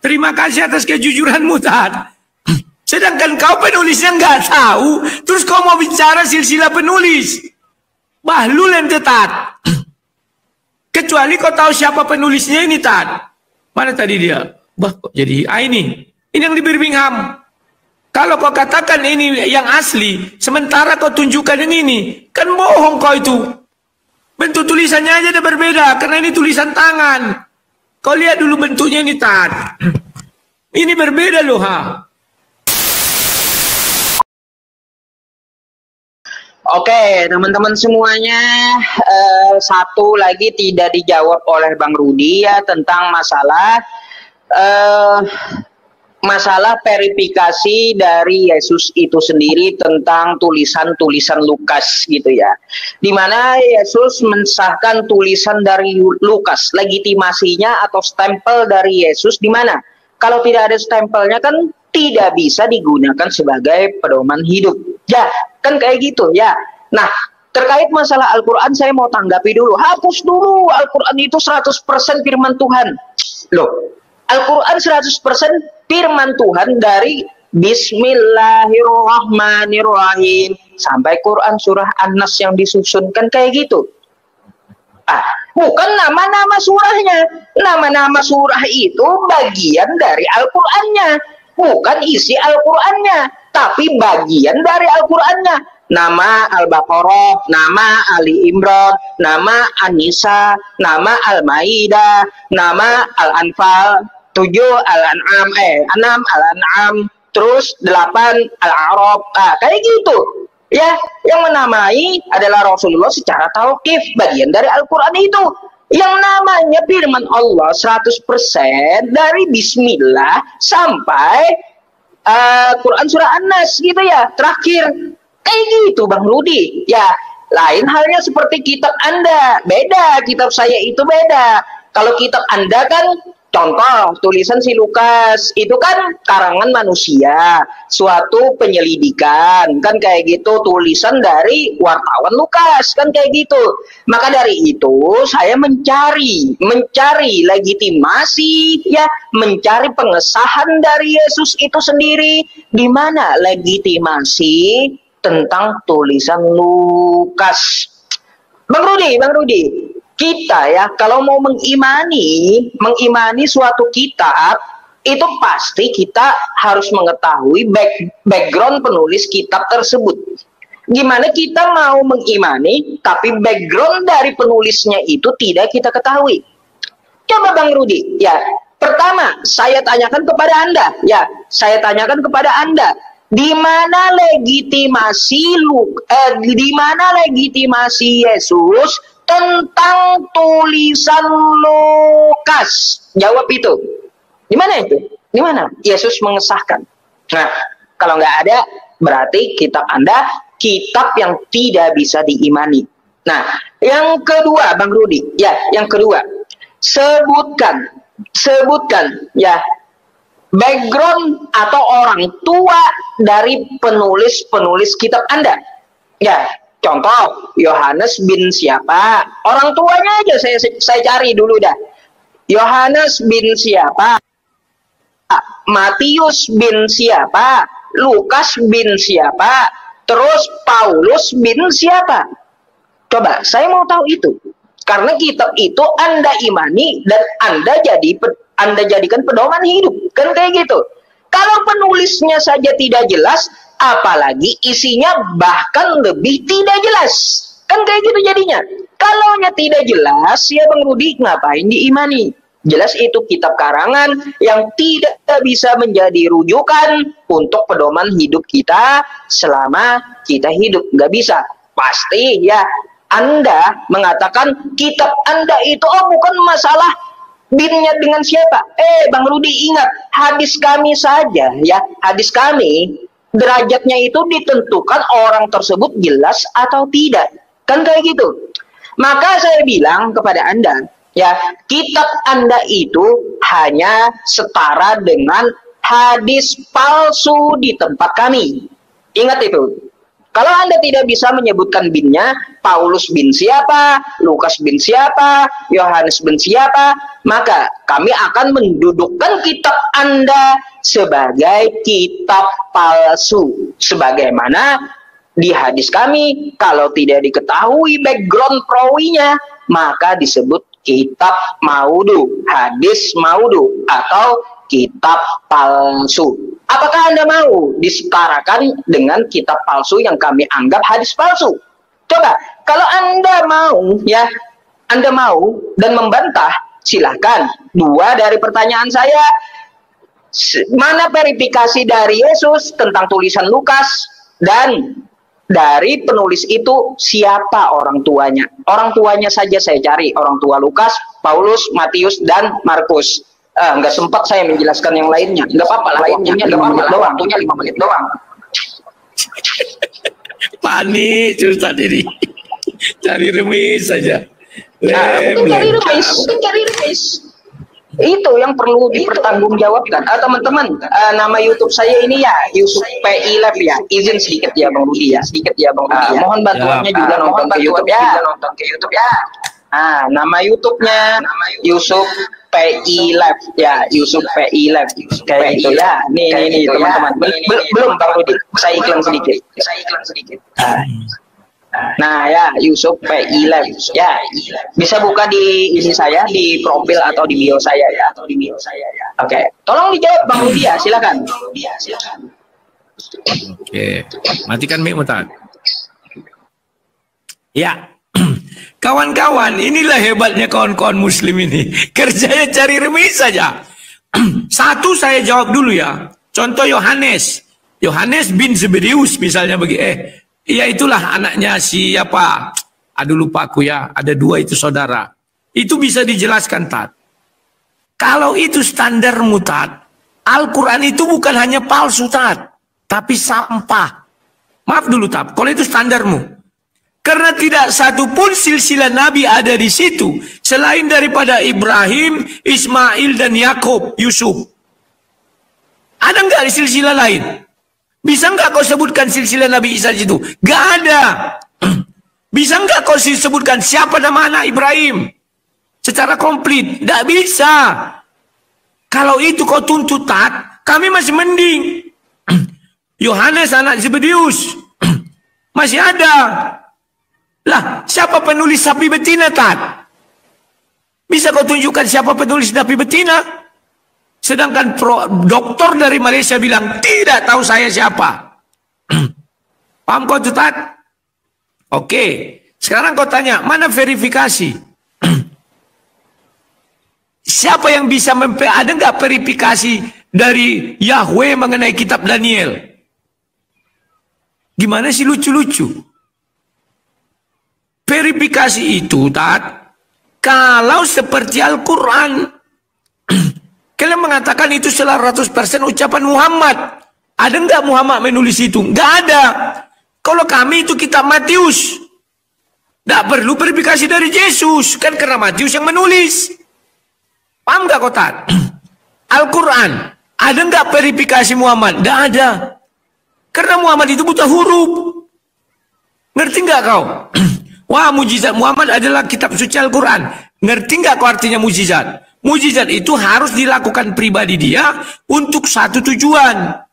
Terima kasih atas kejujuranmu, Tat. Sedangkan kau penulisnya nggak tahu, terus kau mau bicara silsilah penulis. Bahlul ente, Tat. Kecuali kau tahu siapa penulisnya ini, Tat. Mana tadi dia? Bah, kok jadi ini? Ini yang di Birmingham. Kalau kau katakan ini yang asli, sementara kau tunjukkan yang ini, kan bohong kau itu. Bentuk tulisannya aja ada berbeda, karena ini tulisan tangan. Kau lihat dulu bentuknya ini, Tat. Ini berbeda loh, ha. Oke, teman-teman semuanya, satu lagi tidak dijawab oleh Bang Rudi ya tentang masalah verifikasi dari Yesus itu sendiri tentang tulisan-tulisan Lukas gitu ya. Dimana Yesus mensahkan tulisan dari Lukas, legitimasinya atau stempel dari Yesus di mana? Kalau tidak ada stempelnya kan tidak bisa digunakan sebagai pedoman hidup. Ya, kan kayak gitu ya. Nah, terkait masalah Al-Quran saya mau tanggapi dulu. Hapus dulu, Al-Quran itu 100% firman Tuhan. Loh, Al-Quran 100% firman Tuhan dari Bismillahirrahmanirrahim sampai Quran surah An-Nas yang disusunkan kayak gitu. Bukan nama-nama surahnya. Nama-nama surah itu bagian dari Al-Qurannya. Bukan isi Al-Qurannya, tapi bagian dari Al-Qurannya. Nama Al-Baqarah, nama Ali Imran, nama An-Nisa, nama Al-Maidah, nama Al-Anfal, 7 Al-An'am, 6 Al-An'am, terus 8 Al-A'raf. Kayak gitu. Ya, yang menamai adalah Rasulullah secara tauqif, bagian dari Al-Quran itu. Yang namanya firman Allah 100% dari Bismillah sampai Quran surah An-Nas gitu ya, terakhir. Kayak gitu Bang Rudi. Ya, lain halnya seperti kitab Anda. Beda, kitab saya itu beda. Kalau kitab Anda kan, contoh, tulisan si Lukas, itu kan karangan manusia, suatu penyelidikan, kan kayak gitu, tulisan dari wartawan Lukas, kan kayak gitu. Maka dari itu, saya mencari legitimasi, ya, mencari pengesahan dari Yesus itu sendiri, di mana legitimasi tentang tulisan Lukas. Bang Rudi, kita ya kalau mau mengimani suatu kitab itu pasti kita harus mengetahui background penulis kitab tersebut. Gimana kita mau mengimani tapi background dari penulisnya itu tidak kita ketahui? Coba Bang Rudi, ya. Pertama, saya tanyakan kepada Anda, di mana legitimasi Yesus tentang tulisan Lukas? Jawab itu. Di mana itu? Di mana Yesus mengesahkan? Nah, kalau nggak ada, berarti kitab Anda kitab yang tidak bisa diimani. Nah, yang kedua, Bang Rudi, ya, yang kedua, sebutkan ya background atau orang tua dari penulis kitab Anda. Ya, contoh Yohanes bin siapa? Orang tuanya aja saya cari dulu dah. Yohanes bin siapa? Matius bin siapa? Lukas bin siapa? Terus Paulus bin siapa? Coba, saya mau tahu itu. Karena kitab itu Anda imani dan Anda jadikan pedoman hidup. Kan kayak gitu. Kalau penulisnya saja tidak jelas, apalagi isinya bahkan lebih tidak jelas. Kan kayak gitu jadinya. Kalaunya tidak jelas, ya Bang Rudi, ngapain diimani? Jelas itu kitab karangan yang tidak bisa menjadi rujukan untuk pedoman hidup kita selama kita hidup. Nggak bisa. Pasti ya Anda mengatakan kitab Anda itu bukan masalah binnya dengan siapa. Bang Rudi ingat, hadis kami saja ya, hadis kami derajatnya itu ditentukan orang tersebut jelas atau tidak. Kan kayak gitu. Maka saya bilang kepada Anda, ya, kitab Anda itu hanya setara dengan hadis palsu di tempat kami. Ingat itu. Kalau Anda tidak bisa menyebutkan binnya, Paulus bin siapa, Lukas bin siapa, Yohanes bin siapa, maka kami akan mendudukkan kitab Anda sebagai kitab palsu. Sebagaimana di hadis kami, kalau tidak diketahui background perawinya, maka disebut kitab maudu, hadis maudu, atau kitab palsu. Apakah Anda mau disetarakan dengan kitab palsu yang kami anggap hadis palsu? Coba, kalau Anda mau, ya, Anda mau dan membantah, silahkan. Dua dari pertanyaan saya, mana verifikasi dari Yesus tentang tulisan Lukas, dan dari penulis itu siapa orang tuanya? Orang tuanya saja saya cari, orang tua Lukas, Paulus, Matius, dan Markus. Nggak sempat saya menjelaskan yang lainnya. Nggak apa-apa lah, waktunya 5 menit doang. Panik Ustaz ini. Cari remis saja. Cari remis. Itu yang perlu dipertanggungjawabkan. Teman-teman, nama YouTube saya ini ya Yusuf PI Lab ya. Izin sedikit ya Bang Rudi ya. Mohon bantuannya juga nonton ke YouTube ya. Nama YouTube-nya Yusuf PI Lab ya, Yusuf PI Lab kayak gitu ya. Nih teman-teman. Belum Bang Rudi, saya iklan sedikit. Nah ya, Yusuf PI Lab ya, bisa buka di ini saya, di profil atau di bio saya ya. Oke, tolong dijawab Bang Rudi ya, silakan. Oke, matikan mic Mutan. Ya, kawan-kawan, inilah hebatnya kawan-kawan muslim ini. Kerjanya cari remis saja. Satu saya jawab dulu ya. Contoh Yohanes bin Zebedeus misalnya ya itulah anaknya siapa? Aduh lupa aku ya. Ada dua itu saudara. Itu bisa dijelaskan Tat. Kalau itu standarmu Tat, Al-Quran itu bukan hanya palsu Tat, tapi sampah. Maaf dulu Tat, kalau itu standarmu. Karena tidak satu pun silsilah Nabi ada di situ selain daripada Ibrahim, Ismail dan Yakub, Yusuf. Ada nggak di silsilah lain? Bisa nggak kau sebutkan silsilah Nabi Isa di situ? Nggak ada. Bisa nggak kau sebutkan siapa nama anak Ibrahim secara komplit? Nggak bisa. Kalau itu kau tuntut Tat, kami masih mending. Yohanes anak Zebedeus masih ada. Lah, siapa penulis sapi betina, Tat? Bisa kau tunjukkan siapa penulis sapi betina? Sedangkan doktor dari Malaysia bilang, tidak tahu saya siapa. Paham kau tuh, Tat? Oke, sekarang kau tanya, mana verifikasi? Siapa yang bisa ada nggak verifikasi dari Yahweh mengenai kitab Daniel? Gimana sih lucu-lucu? Verifikasi itu, Tat, kalau seperti Al-Quran, kalian mengatakan itu 100% ucapan Muhammad. Ada nggak Muhammad menulis itu? Nggak ada. Kalau kami itu kitab Matius, nggak perlu verifikasi dari Yesus, kan karena Matius yang menulis. Paham nggak kau, Tat? Al-Quran, ada nggak verifikasi Muhammad? Nggak ada. Karena Muhammad itu buta huruf. Ngerti nggak kau? Wah, mujizat Muhammad adalah kitab suci Al-Quran. Ngerti nggak kau artinya mujizat? Mujizat itu harus dilakukan pribadi dia untuk satu tujuan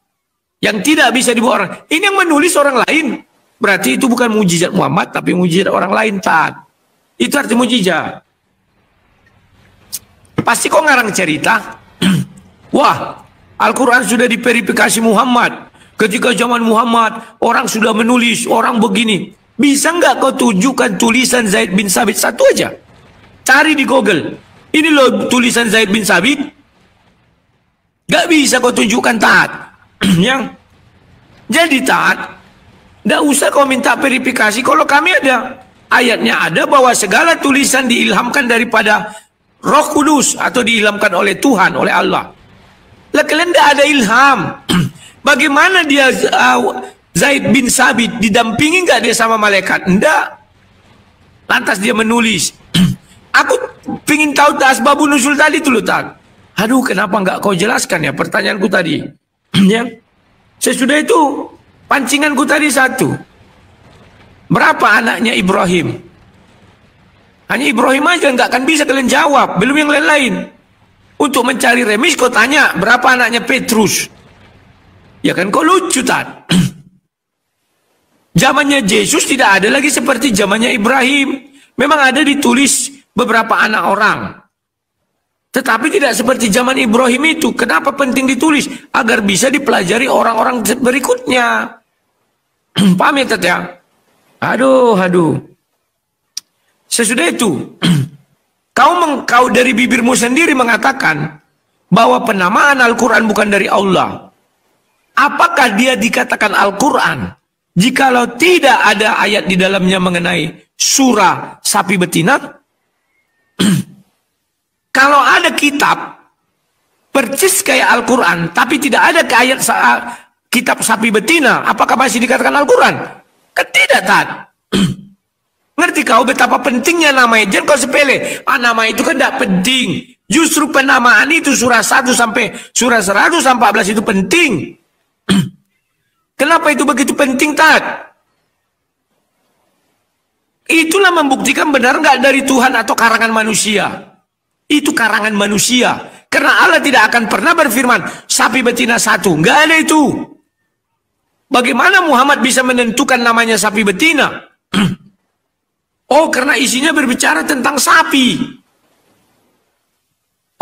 yang tidak bisa dibawa orang. Ini yang menulis orang lain. Berarti itu bukan mujizat Muhammad, tapi mujizat orang lain, Tat. Itu arti mujizat. Pasti kau ngarang cerita. Wah, Al-Quran sudah diverifikasi Muhammad. Ketika zaman Muhammad, orang sudah menulis, orang begini. Bisa nggak kau tunjukkan tulisan Zaid bin Sabit satu aja? Cari di Google. Ini loh tulisan Zaid bin Sabit. Nggak bisa kau tunjukkan, Tat. Yang jadi, Tat, nggak usah kau minta verifikasi. Kalau kami ada ayatnya, ada bahwa segala tulisan diilhamkan daripada Roh Kudus atau diilhamkan oleh Tuhan, oleh Allah. Lah kalian nggak ada ilham. Bagaimana dia Zaid bin Sabit didampingi nggak dia sama malaikat? Enggak. Lantas dia menulis. Aku pingin tahu asbabun nuzul tadi tuh, Tat. Aduh, kenapa nggak kau jelaskan ya pertanyaanku tadi? Ya, sesudah itu pancinganku tadi satu. Berapa anaknya Ibrahim? Hanya Ibrahim aja nggak akan bisa kalian jawab, belum yang lain-lain. Untuk mencari remis kau tanya berapa anaknya Petrus. Ya kan kau lucu tak? Zamannya Yesus tidak ada lagi seperti zamannya Ibrahim. Memang ada ditulis beberapa anak orang. Tetapi tidak seperti zaman Ibrahim itu. Kenapa penting ditulis? Agar bisa dipelajari orang-orang berikutnya. Paham ya, ya? Aduh. Sesudah itu, kau dari bibirmu sendiri mengatakan bahwa penamaan Al-Quran bukan dari Allah. Apakah dia dikatakan Al-Quran jikalau tidak ada ayat di dalamnya mengenai surah sapi betina? Kalau ada kitab percis kayak Al-Quran tapi tidak ada ayat kitab sapi betina, apakah masih dikatakan Al-Quran? Kan tidak, Tad. Ngerti kau betapa pentingnya nama itu? Jangan kau sepele. Nama itu kan tidak penting. Justru penamaan itu surah 1 sampai surah 114 itu penting. Kenapa itu begitu penting, Tad? Itulah membuktikan benar nggak dari Tuhan atau karangan manusia. Itu karangan manusia. Karena Allah tidak akan pernah berfirman sapi betina 1. Nggak ada itu. Bagaimana Muhammad bisa menentukan namanya sapi betina? Oh, karena isinya berbicara tentang sapi.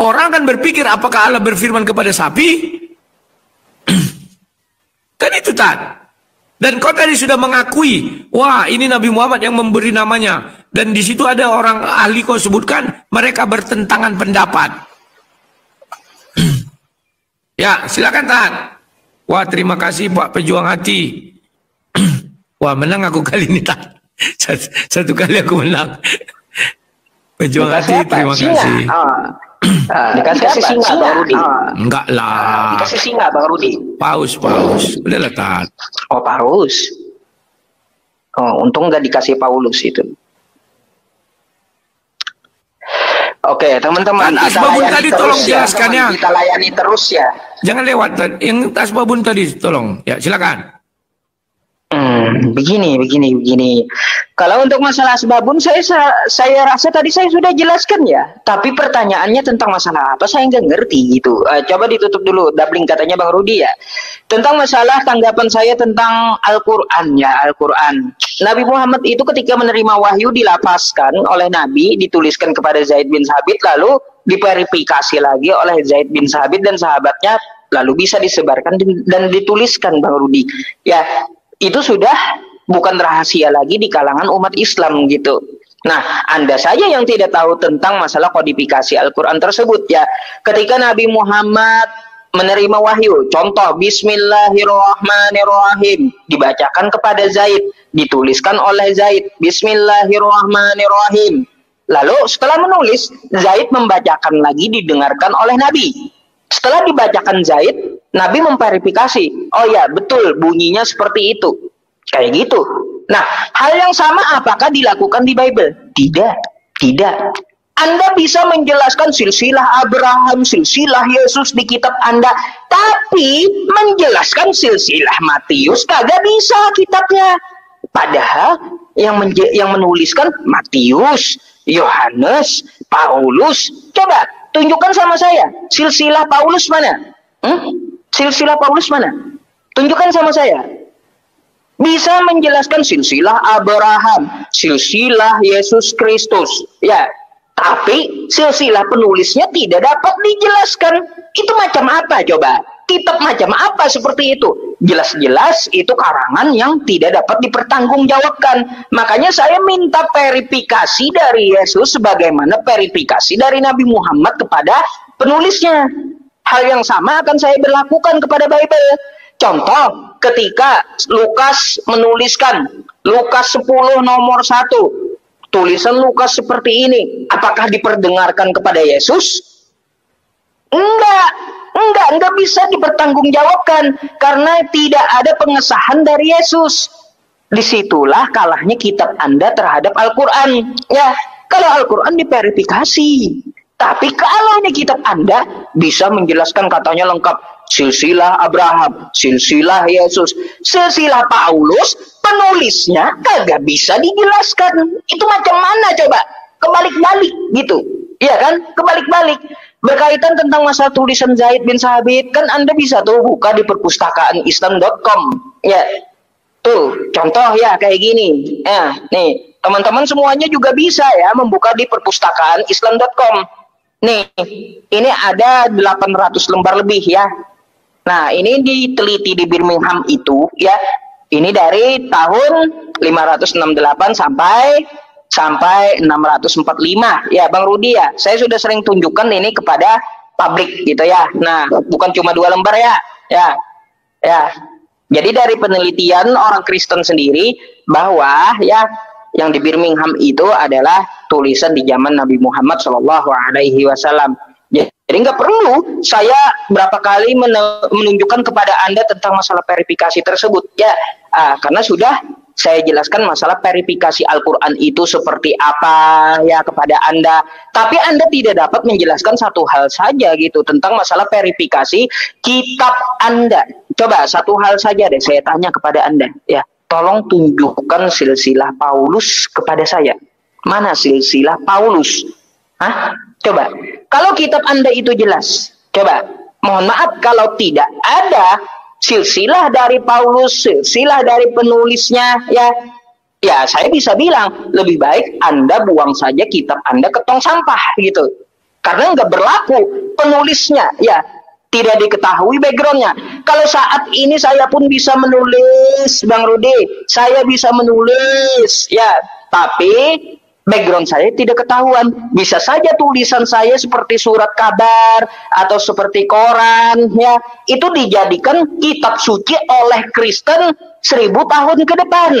Orang kan berpikir apakah Allah berfirman kepada sapi? Kan itu, Tad. Dan kau tadi sudah mengakui, wah ini Nabi Muhammad yang memberi namanya. Dan di situ ada orang ahli kau sebutkan, mereka bertentangan pendapat. Ya, silakan, Tad. Wah, terima kasih Pak Pejuang Hati. Wah, menang aku kali ini, Tad. Satu kali aku menang. Pejuang Hati, terima kasih. Dikasih singa Bang Rudi. Enggak lah. Dikasih singa Bang Rudi. Paus. Udahlah, Tad. Oh, Paus. Oh, untung nggak dikasih Paulus itu. Oke, teman-teman. Asbabun tadi tolong jelaskannya. Kita layani terus ya. Jangan lewat. Yang asbabun tadi tolong. Ya, silakan. Begini. Kalau untuk masalah asbabun saya rasa tadi saya sudah jelaskan ya. Tapi pertanyaannya tentang masalah apa saya nggak ngerti gitu. Coba ditutup dulu doubling katanya Bang Rudi ya. Tentang masalah tanggapan saya tentang Al-Quran ya, Al-Quran. Nabi Muhammad itu ketika menerima wahyu dilapaskan oleh Nabi, dituliskan kepada Zaid bin Sabit, lalu diverifikasi lagi oleh Zaid bin Sabit dan sahabatnya, lalu bisa disebarkan dan dituliskan Bang Rudi. Ya, itu sudah bukan rahasia lagi di kalangan umat Islam gitu. Nah, Anda saja yang tidak tahu tentang masalah kodifikasi Al-Quran tersebut ya. Ketika Nabi Muhammad menerima wahyu, contoh Bismillahirrahmanirrahim dibacakan kepada Zaid, dituliskan oleh Zaid Bismillahirrahmanirrahim. Lalu setelah menulis, Zaid membacakan lagi, didengarkan oleh Nabi. Setelah dibacakan Zaid, Nabi memverifikasi, oh ya betul bunyinya seperti itu. Kayak gitu. Nah, hal yang sama apakah dilakukan di Bible? Tidak. Anda bisa menjelaskan silsilah Abraham, silsilah Yesus di kitab Anda, tapi menjelaskan silsilah Matius kagak bisa kitabnya. Padahal yang menuliskan Matius, Yohanes, Paulus. Coba tunjukkan sama saya, silsilah Paulus mana? Silsilah Paulus mana? Tunjukkan sama saya. Bisa menjelaskan silsilah Abraham, silsilah Yesus Kristus. Ya, tapi silsilah penulisnya tidak dapat dijelaskan. Itu macam apa coba? Kitab macam apa seperti itu? Jelas-jelas itu karangan yang tidak dapat dipertanggungjawabkan. Makanya saya minta verifikasi dari Yesus sebagaimana verifikasi dari Nabi Muhammad kepada penulisnya. Hal yang sama akan saya berlakukan kepada Bible. Contoh, ketika Lukas menuliskan Lukas 10 nomor 1, tulisan Lukas seperti ini, apakah diperdengarkan kepada Yesus? Enggak bisa dipertanggungjawabkan karena tidak ada pengesahan dari Yesus. Disitulah kalahnya kitab Anda terhadap Al-Quran. Ya, kalau Al-Quran diverifikasi. Tapi kalau ini kitab Anda bisa menjelaskan katanya lengkap. silsilah Abraham, silsilah Yesus, silsilah Paulus, penulisnya kagak bisa dijelaskan. Itu macam mana coba? Kebalik-balik gitu. Iya kan? Kebalik-balik. Berkaitan tentang masalah tulisan Zaid bin Sabit, kan Anda bisa tuh buka di perpustakaan islam.com. Ya. Tuh, contoh ya kayak gini. Ya, nih, teman-teman semuanya juga bisa ya membuka di perpustakaan islam.com. Nih, ini ada 800 lembar lebih ya. Nah, ini diteliti di Birmingham itu ya. Ini dari tahun 568 sampai 645 ya Bang Rudi ya. Saya sudah sering tunjukkan ini kepada publik gitu ya. Nah, bukan cuma 2 lembar ya. Ya. Jadi dari penelitian orang Kristen sendiri bahwa ya yang di Birmingham itu adalah tulisan di zaman Nabi Muhammad SAW. Jadi nggak perlu saya berapa kali menunjukkan kepada Anda tentang masalah verifikasi tersebut ya, karena sudah saya jelaskan masalah verifikasi Al-Quran itu seperti apa ya kepada Anda. Tapi Anda tidak dapat menjelaskan satu hal saja gitu tentang masalah verifikasi kitab Anda. Coba satu hal saja deh saya tanya kepada Anda ya. Tolong tunjukkan silsilah Paulus kepada saya. Mana silsilah Paulus? Hah? Coba. Kalau kitab Anda itu jelas. Coba. Mohon maaf kalau tidak ada silsilah dari Paulus, silsilah dari penulisnya, ya saya bisa bilang lebih baik Anda buang saja kitab Anda ke tong sampah gitu, karena nggak berlaku penulisnya, ya tidak diketahui backgroundnya. Kalau saat ini saya pun bisa menulis, Bang Rudi, saya bisa menulis, ya, tapi background saya tidak ketahuan. Bisa saja tulisan saya seperti surat kabar atau seperti koran, ya, itu dijadikan kitab suci oleh Kristen 1000 tahun ke depan.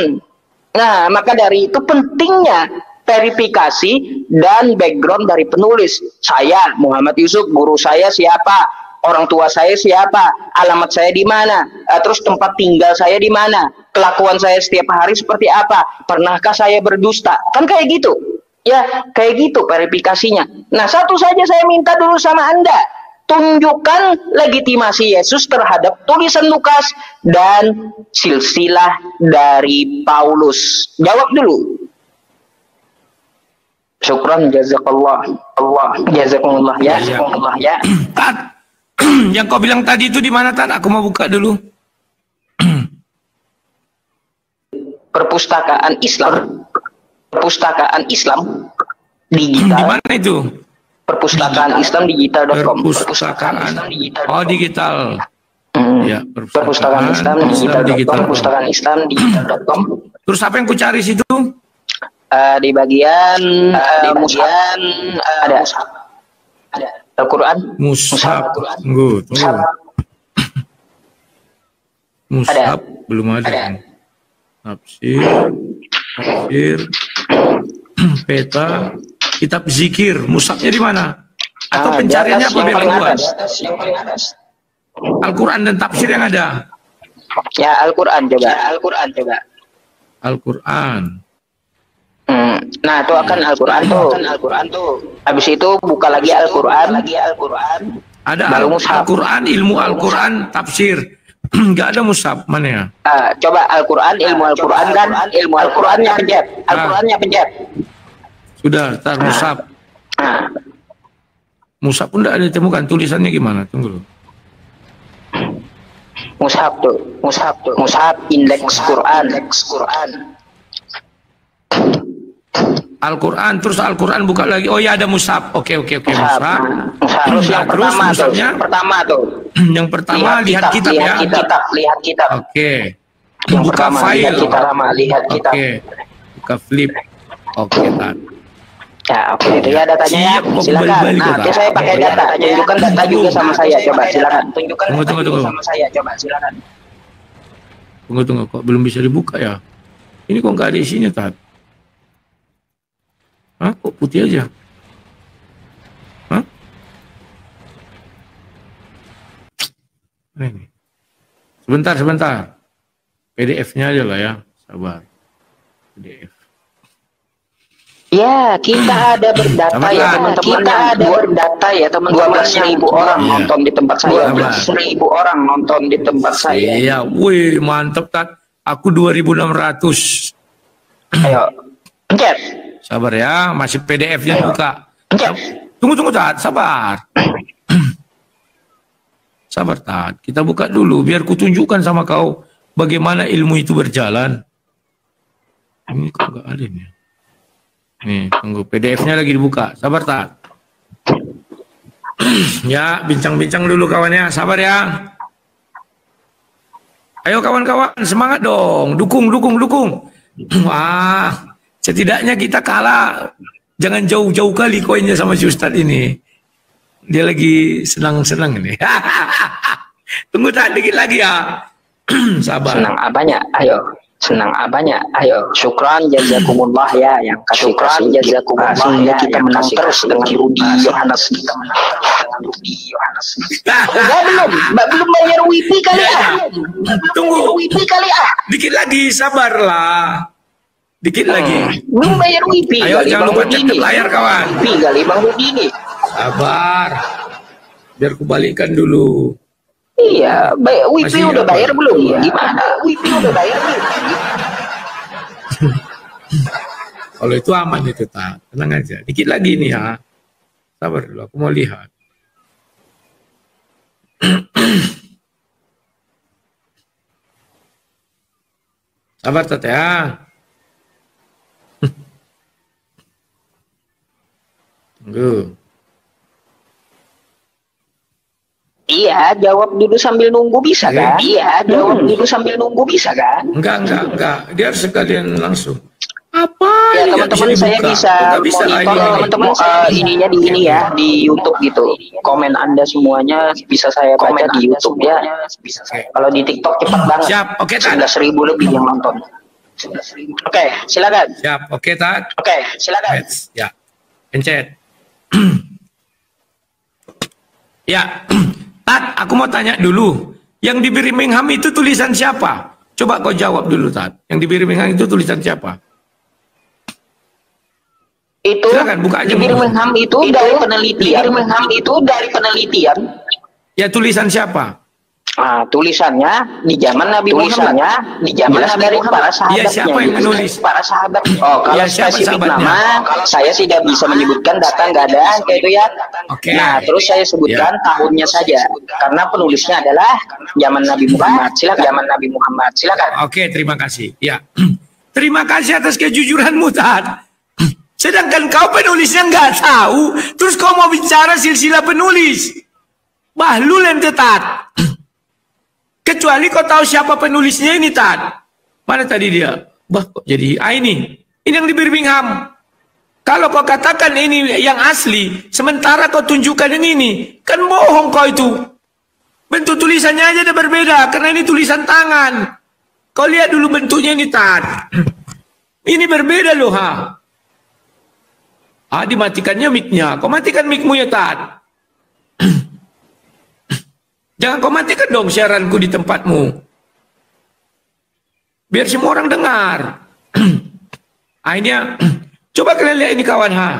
Nah, maka dari itu pentingnya verifikasi dan background dari penulis. Saya Muhammad Yusuf, guru saya siapa, orang tua saya siapa, alamat saya di mana, terus tempat tinggal saya di mana, kelakuan saya setiap hari seperti apa, pernahkah saya berdusta, kan kayak gitu ya, kayak gitu verifikasinya. Nah, satu saja saya minta dulu sama Anda, tunjukkan legitimasi Yesus terhadap tulisan Lukas dan silsilah dari Paulus. Jawab dulu. Syukran, jazakallah, jazakumullah ya, jazakumullah ya. Yang kau bilang tadi itu di mana, Tan? Aku mau buka dulu. Perpustakaan Islam digital. Di mana itu? Perpustakaan Islam digital.com. Perpustakaan. Oh, digital. Ya, Perpustakaan Islam digital.com. Perpustakaan Islam digital.com. Terus apa yang ku cari situ? Di bagian mushaf ada Al-Quran. Mushaf. Tunggu. Mushaf belum ada. Tafsir, peta, kitab zikir. Mushafnya di mana? Atau pencariannya apa yang paling atas? Al-Quran dan tafsir yang ada. Ya, Al-Quran coba. Al-Quran. Nah, itu akan Al-Quran tuh. Habis itu buka lagi Al-Quran. Ada Al-Quran, ilmu Al-Quran, tafsir. Enggak ada mushaf, mana ya? Coba Al-Quran, ilmu Al-Quran kan, ilmu Al-Qurannya pencet. Al-Qurannya pencet. Sudah, tar mushaf. Mushaf pun enggak ada ditemukan, tulisannya gimana? Tunggu dulu. Mushaf tuh. Mushaf indeks Quran. Al-Quran, terus Al-Quran buka lagi. Oh ya, ada mushaf. Oke, mushaf. Terus yang pertama tuh. Yang pertama lihat kitab ya. Lihat kitab. Oke. Yang Buka pertama, file. lihat kitab. Oke. Buka flip. Oke, Tan. Ya, oke, itu ya datanya ya. Silakan. Nah, saya pakai data. Tunjukkan data juga sama saya. Coba silakan. Tunjukkan Tunggu. sama saya. Coba silakan. Tunggu. Kok belum bisa dibuka ya? Ini kok nggak ada isinya, Tan? Hah? Kok putih aja? Hah? Ini. Sebentar. PDF-nya aja lah ya. Sabar. PDF. Ya, kita ada berdata ya teman-teman. Kita ada berdata ya teman-teman. 12.000 orang nonton di tempat saya. 12.000 orang nonton di tempat saya. Iya, wih mantep Tat. Aku 2.600. Ayo, pencet. Sabar ya, masih PDF-nya buka. Pencet. Tunggu Tat, sabar. Sabar Tat, kita buka dulu biar kutunjukkan sama kau bagaimana ilmu itu berjalan. Ini kok nggak ada nih. Nih, tunggu PDF-nya lagi dibuka. Sabar Tat. Ya, bincang-bincang dulu kawannya. Sabar ya. Ayo kawan-kawan, semangat dong. Dukung. Wah, setidaknya kita kalah. Jangan jauh-jauh kali koinnya sama si Ustadz ini. Dia lagi senang-senang ini. Tunggu Tat, dikit lagi ya. Sabar. Senang apanya? Ayo. Senang apanya? Ayo. Syukran jazakumullah ya yang kasih jazakumullah sehingga kita menang terus dengan Rudi Yohanes. Belum bayar wifi kali ya. Tunggu. Wifi kali ya. Dikit lagi, sabarlah. Dikit lagi. Belum bayar wifi. Ayo jangan lupa cek layar kawan. Wifi kali Bang Rudi ini. Sabar. Biar kubalikkan dulu. Iya, wifi udah bayar belum? Iya. Gimana? Wifi udah bayar belum? Kalau itu aman itu Tat, tenang aja. Dikit lagi nih ya. Sabar dulu, aku mau lihat. Sabar Tat ya. Tunggu. Iya, jawab dulu sambil nunggu bisa kan? Iya, jawab dulu sambil nunggu bisa kan? Enggak. Dia harus sekalian langsung. Apa? Ya teman-teman saya bisa monitor teman-teman ininya di ini ya di YouTube gitu. Komen Anda semuanya bisa saya baca di YouTube ya. Kalau di TikTok cepat banget. Siap, oke Tat. 11.000 lebih yang nonton. Oke, silakan. Siap, oke Tat. Oke, silakan. Ya, pencet. Ya, Tat, aku mau tanya dulu. Yang di Birmingham itu tulisan siapa? Coba kau jawab dulu, Tat. Yang di Birmingham itu tulisan siapa? Itu silakan, buka aja. Di Birmingham itu dari penelitian. Ya, tulisan siapa? Tulisannya di zaman Nabi Muhammad. Di zaman Nabi Muhammad para sahabatnya. Ya, siapa yang menulis? Para sahabat. Oh, kalau ya, spesifik nama, saya tidak bisa menyebutkan data nggak ada kayak itu ya. Okay. Nah, terus saya sebutkan tahunnya saja, karena penulisnya adalah zaman Nabi Muhammad. Silakan. Oke, terima kasih. Ya, terima kasih atas kejujuranmu, Tat. Sedangkan kau penulisnya nggak tahu, terus kau mau bicara silsilah penulis. Bahlul ente, Tat. Kecuali kau tahu siapa penulisnya ini, Tat. Mana tadi dia? Bah, kok jadi ini yang di Birmingham. Kalau kau katakan ini yang asli, sementara kau tunjukkan yang ini, kan bohong kau itu. Bentuk tulisannya aja udah berbeda, karena ini tulisan tangan. Kau lihat dulu bentuknya ini, Tat. Ini berbeda loh, ha. Dimatikannya mic-nya. Kau matikan mic-mu ya, Tat. Jangan kau matikan dong siaranku di tempatmu. Biar semua orang dengar. Akhirnya, coba kalian lihat ini kawan, ha.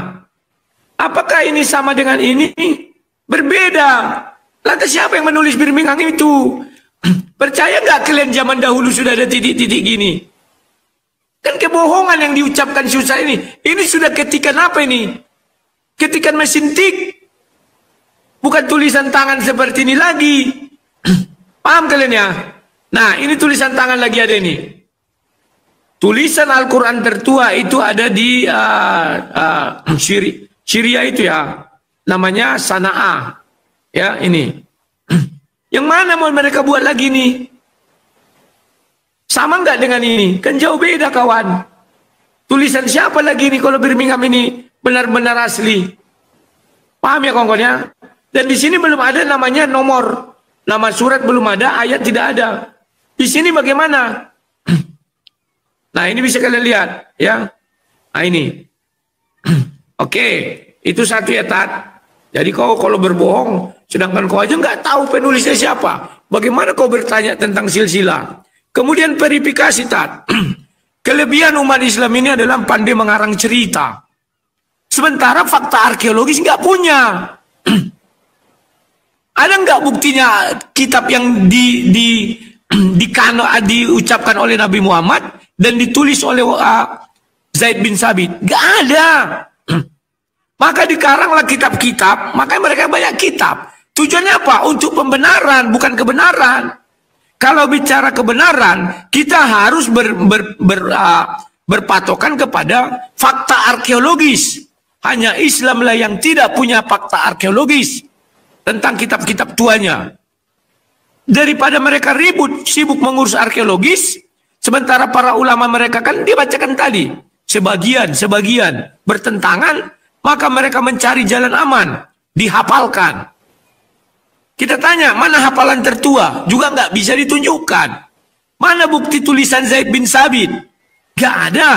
Apakah ini sama dengan ini? Berbeda. Lantas siapa yang menulis Birmingham itu? Percaya nggak kalian zaman dahulu sudah ada titik-titik gini? Kan kebohongan yang diucapkan susah ini. Ini sudah ketikan apa ini? Ketikan mesin tik. Bukan tulisan tangan seperti ini lagi. Paham kalian ya? Nah, ini tulisan tangan lagi ada ini. Tulisan Al-Quran tertua itu ada di Syria itu ya. Namanya Sanaa. Ya, ini. Yang mana mau mereka buat lagi nih? Sama nggak dengan ini? Kan jauh beda kawan. Tulisan siapa lagi nih kalau Birmingham ini benar-benar asli? Paham ya kawan-kawan ya? Dan di sini belum ada namanya nomor. Nama surat belum ada, ayat tidak ada. Di sini bagaimana? Nah, ini bisa kalian lihat ya. Nah, ini. Oke, itu satu ya, Tat. Jadi kau kalau berbohong, sedangkan kau aja nggak tahu penulisnya siapa. Bagaimana kau bertanya tentang silsilah? Kemudian verifikasi, Tat. Kelebihan umat Islam ini adalah pandai mengarang cerita. Sementara fakta arkeologis nggak punya. Ada nggak buktinya kitab yang diucapkan oleh Nabi Muhammad dan ditulis oleh Zaid bin Sabit? Nggak ada. Maka dikaranglah kitab-kitab, makanya mereka banyak kitab. Tujuannya apa? Untuk pembenaran, bukan kebenaran. Kalau bicara kebenaran, kita harus berpatokan kepada fakta arkeologis. Hanya Islamlah yang tidak punya fakta arkeologis tentang kitab-kitab tuanya. Daripada mereka ribut, sibuk mengurus arkeologis, sementara para ulama mereka kan dibacakan tadi, sebagian bertentangan, maka mereka mencari jalan aman, dihafalkan. Kita tanya, mana hafalan tertua? Juga nggak bisa ditunjukkan. Mana bukti tulisan Zaid bin Sabit? Nggak ada.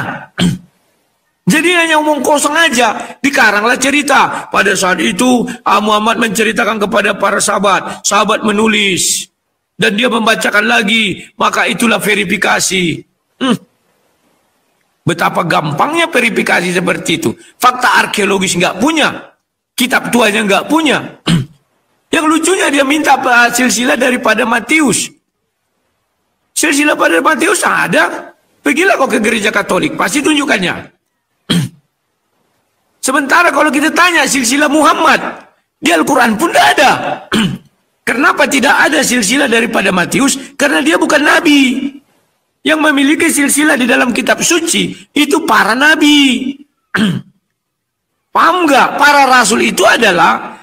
Jadi hanya omong kosong aja. Dikaranglah cerita. Pada saat itu Muhammad menceritakan kepada para sahabat. Sahabat menulis. Dan dia membacakan lagi. Maka itulah verifikasi. Betapa gampangnya verifikasi seperti itu. Fakta arkeologis nggak punya. Kitab tuanya nggak punya. Yang lucunya dia minta silsilah daripada Matius. Silsilah pada Matius ada. Pergilah kau ke gereja Katolik. Pasti tunjukkannya. Sementara kalau kita tanya silsilah Muhammad, di Al-Quran pun tidak ada. Kenapa tidak ada silsilah daripada Matius? Karena dia bukan nabi. Yang memiliki silsilah di dalam kitab suci, itu para nabi. Paham nggak? Para rasul itu adalah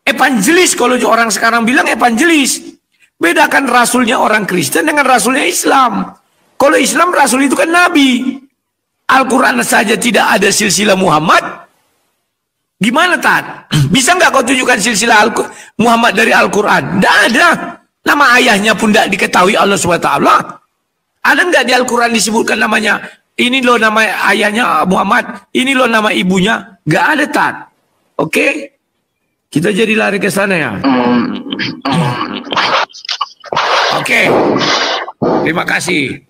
evangelis. Kalau orang sekarang bilang evangelis. Bedakan rasulnya orang Kristen dengan rasulnya Islam. Kalau Islam, rasul itu kan nabi. Al-Quran saja tidak ada silsilah Muhammad. Gimana, Tat? Bisa nggak kau tunjukkan silsilah Muhammad dari Al-Quran? Tidak ada. Nama ayahnya pun tidak diketahui Allah SWT. Ada nggak di Al-Quran disebutkan namanya? Ini loh nama ayahnya Muhammad. Ini loh nama ibunya. Nggak ada, Tat. Oke? Kita jadi lari ke sana ya. Oke. Terima kasih.